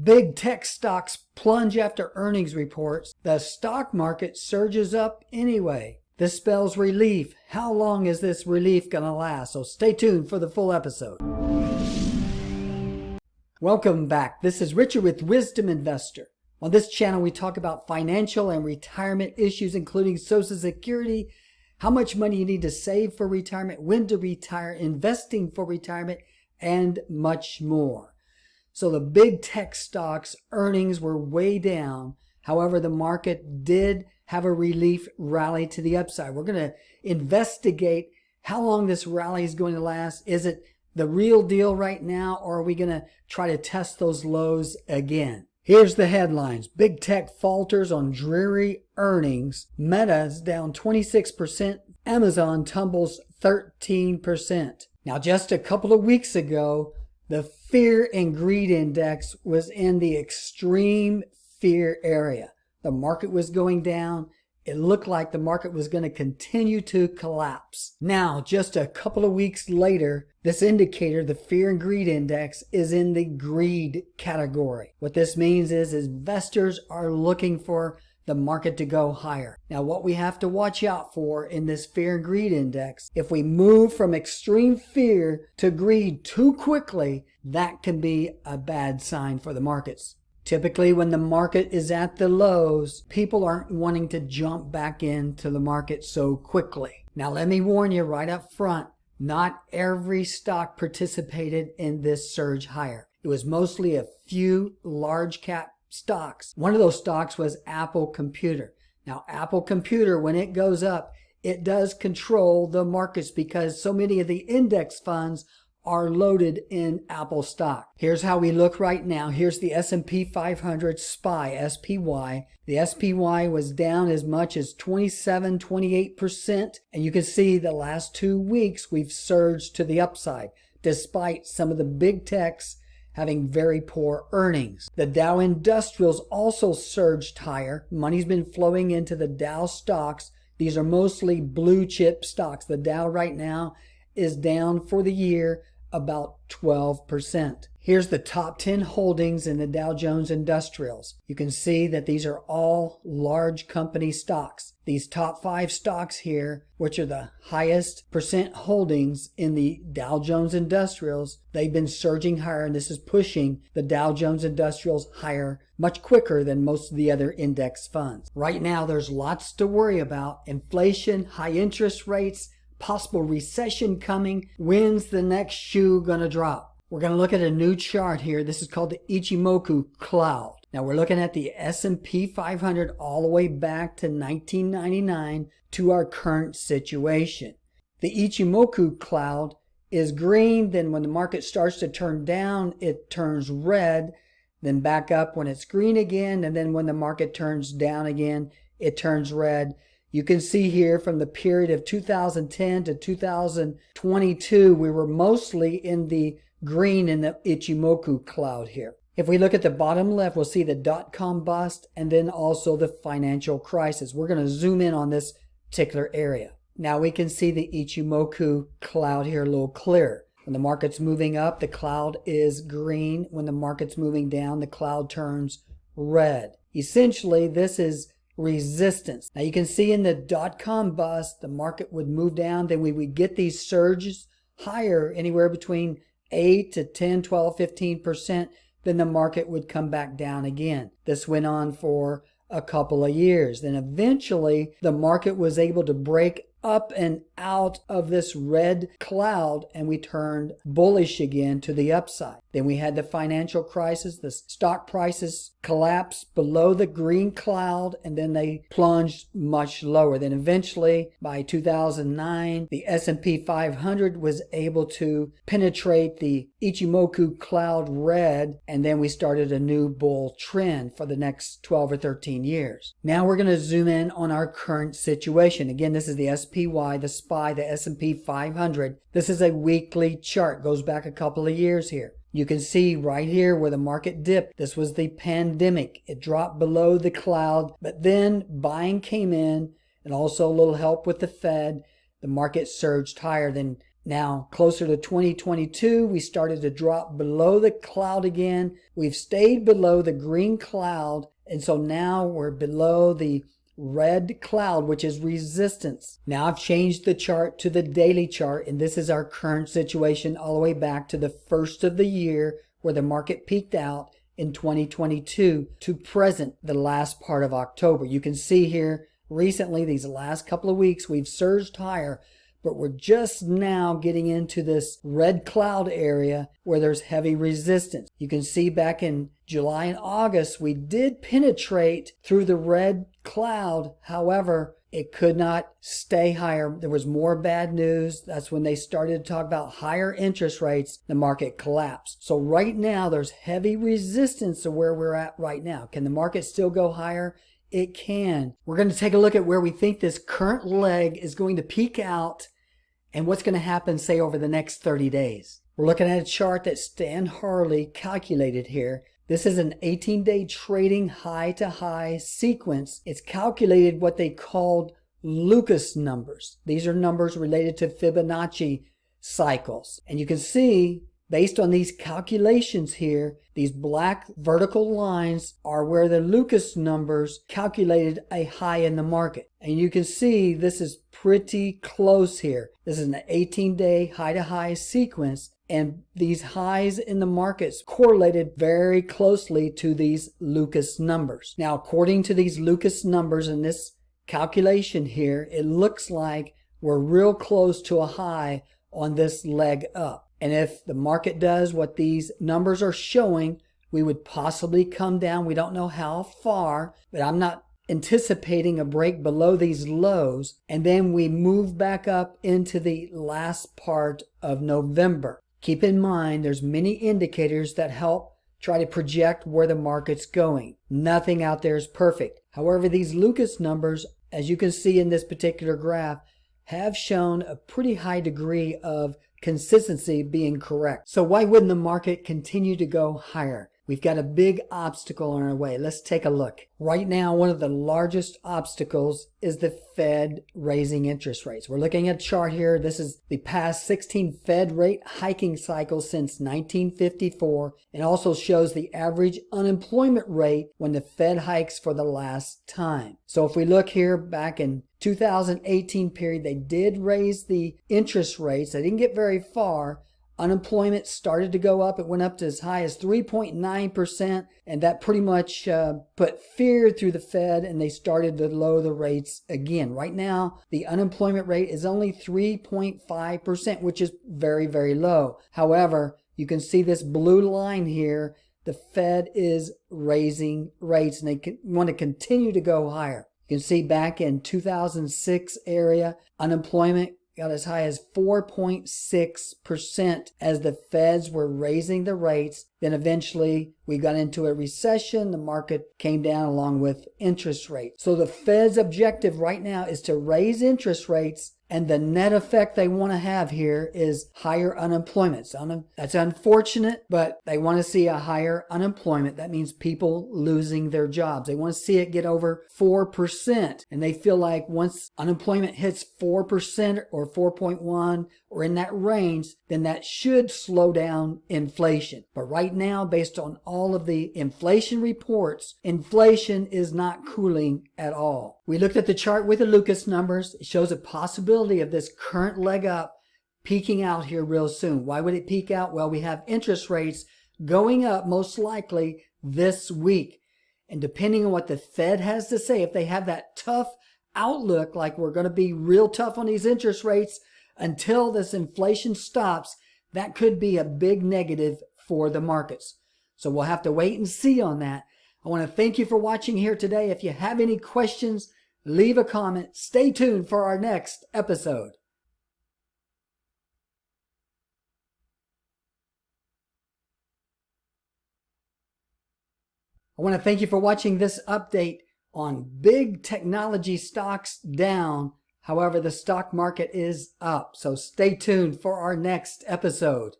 Big tech stocks plunge after earnings reports. The stock market surges up anyway. This spells relief. How long is this relief going to last? So stay tuned for the full episode. Welcome back. This is Richard with Wisdom Investor. On this channel, we talk about financial and retirement issues, including Social Security, how much money you need to save for retirement, when to retire, investing for retirement, and much more. So the big tech stocks earnings were way down. However, the market did have a relief rally to the upside. We're going to investigate how long this rally is going to last. Is it the real deal right now, or are we going to try to test those lows again? Here's the headlines. Big tech falters on dreary earnings. Meta's down 26%. Amazon tumbles 13%. Now, just a couple of weeks ago, the fear and greed index was in the extreme fear area. The market was going down. It looked like the market was going to continue to collapse. Now, just a couple of weeks later, this indicator, the fear and greed index, is in the greed category. What this means is investors are looking for the market to go higher. Now, what we have to watch out for in this fear and greed index, if we move from extreme fear to greed too quickly, that can be a bad sign for the markets. Typically, when the market is at the lows, people aren't wanting to jump back into the market so quickly. Now, let me warn you right up front, not every stock participated in this surge higher. It was mostly a few large cap stocks. One of those stocks was Apple Computer. Now, Apple Computer, when it goes up, it does control the markets because so many of the index funds are loaded in Apple stock. Here's how we look right now. Here's the S&P 500 SPY. The SPY was down as much as 28%. And you can see the last 2 weeks we've surged to the upside, despite some of the big techs having very poor earnings. The Dow Industrials also surged higher. Money's been flowing into the Dow stocks. These are mostly blue chip stocks. The Dow right now is down for the year about 12%. Here's the top 10 holdings in the Dow Jones Industrials. You can see that these are all large company stocks. These top 5 stocks here, which are the highest percent holdings in the Dow Jones Industrials, they've been surging higher, and this is pushing the Dow Jones Industrials higher much quicker than most of the other index funds. Right now, there's lots to worry about. Inflation, high interest rates, possible recession coming. When's the next shoe going to drop? We're going to look at a new chart here. This is called the Ichimoku Cloud. Now we're looking at the S&P 500 all the way back to 1999 to our current situation. The Ichimoku Cloud is green. Then when the market starts to turn down, it turns red, then back up when it's green again. And then when the market turns down again, it turns red. You can see here from the period of 2010 to 2022, we were mostly in the green in the Ichimoku Cloud here. If we look at the bottom left, we'll see the dot-com bust and then also the financial crisis. We're going to zoom in on this particular area. Now we can see the Ichimoku Cloud here a little clearer. When the market's moving up, the cloud is green. When the market's moving down, the cloud turns red. Essentially, this is resistance. Now you can see in the dot-com bust, the market would move down, then we would get these surges higher, anywhere between 8 to 10, 12, 15%, then the market would come back down again. This went on for a couple of years. Then eventually the market was able to break up and out of this red cloud, and we turned bullish again to the upside. Then we had the financial crisis. The stock prices collapsed below the green cloud, and then they plunged much lower. Then eventually, by 2009, the S&P 500 was able to penetrate the Ichimoku Cloud red, and then we started a new bull trend for the next 12 or 13 years. Now we're going to zoom in on our current situation. Again, this is the SPY, the SPY, the S&P 500. This is a weekly chart, goes back a couple of years here. You can see right here where the market dipped. This was the pandemic. It dropped below the cloud, but then buying came in and also a little help with the Fed. The market surged higher. Then Now, closer to 2022, we started to drop below the cloud again. We've stayed below the green cloud, and so now we're below the red cloud, which is resistance. Now I've changed the chart to the daily chart, and this is our current situation all the way back to the first of the year where the market peaked out in 2022 to present, the last part of October. You can see here recently, these last couple of weeks, we've surged higher, but we're just now getting into this red cloud area where there's heavy resistance. You can see back in July and August, we did penetrate through the red cloud. However, it could not stay higher. There was more bad news. That's when they started to talk about higher interest rates. The market collapsed. So right now, there's heavy resistance to where we're at right now. Can the market still go higher? It can. We're going to take a look at where we think this current leg is going to peak out and what's going to happen, say, over the next 30 days. We're looking at a chart that Stan Harley calculated here. This is an 18-day trading high-to-high sequence. It's calculated what they called Lucas numbers. These are numbers related to Fibonacci cycles. And you can see, based on these calculations here, these black vertical lines are where the Lucas numbers calculated a high in the market. And you can see this is pretty close here. This is an 18-day high-to-high sequence, and these highs in the markets correlated very closely to these Lucas numbers. Now, according to these Lucas numbers in this calculation here, it looks like we're real close to a high on this leg up. And if the market does what these numbers are showing, we would possibly come down. We don't know how far, but I'm not anticipating a break below these lows. And then we move back up into the last part of November. Keep in mind, there's many indicators that help try to project where the market's going. Nothing out there is perfect. However, these Lucas numbers, as you can see in this particular graph, have shown a pretty high degree of consistency being correct. So why wouldn't the market continue to go higher? We've got a big obstacle on our way. Let's take a look. Right now, one of the largest obstacles is the Fed raising interest rates. We're looking at a chart here. This is the past 16 Fed rate hiking cycles since 1954. It also shows the average unemployment rate when the Fed hikes for the last time. So if we look here back in 2018 period, they did raise the interest rates. They didn't get very far. Unemployment started to go up. It went up to as high as 3.9%, and that pretty much put fear through the Fed, and they started to lower the rates again. Right now, the unemployment rate is only 3.5%, which is very, very low. However, you can see this blue line here. The Fed is raising rates, and they want to continue to go higher. You can see back in 2006 area, unemployment got as high as 4.6% as the Feds were raising the rates. Then eventually we got into a recession. The market came down along with interest rates. So the Fed's objective right now is to raise interest rates, and the net effect they want to have here is higher unemployment. So that's unfortunate, but they want to see a higher unemployment. That means people losing their jobs. They want to see it get over 4%. And they feel like once unemployment hits 4% or 4.1 or in that range, then that should slow down inflation. But right now, based on all of the inflation reports, inflation is not cooling at all. We looked at the chart with the Lucas numbers. It shows a possibility of this current leg up peaking out here real soon. Why would it peak out? Well, we have interest rates going up most likely this week. And depending on what the Fed has to say, if they have that tough outlook, like we're going to be real tough on these interest rates until this inflation stops, that could be a big negative for the markets. So we'll have to wait and see on that. I want to thank you for watching here today. If you have any questions, leave a comment. Stay tuned for our next episode. I want to thank you for watching this update on big technology stocks down. However, the stock market is up. So stay tuned for our next episode.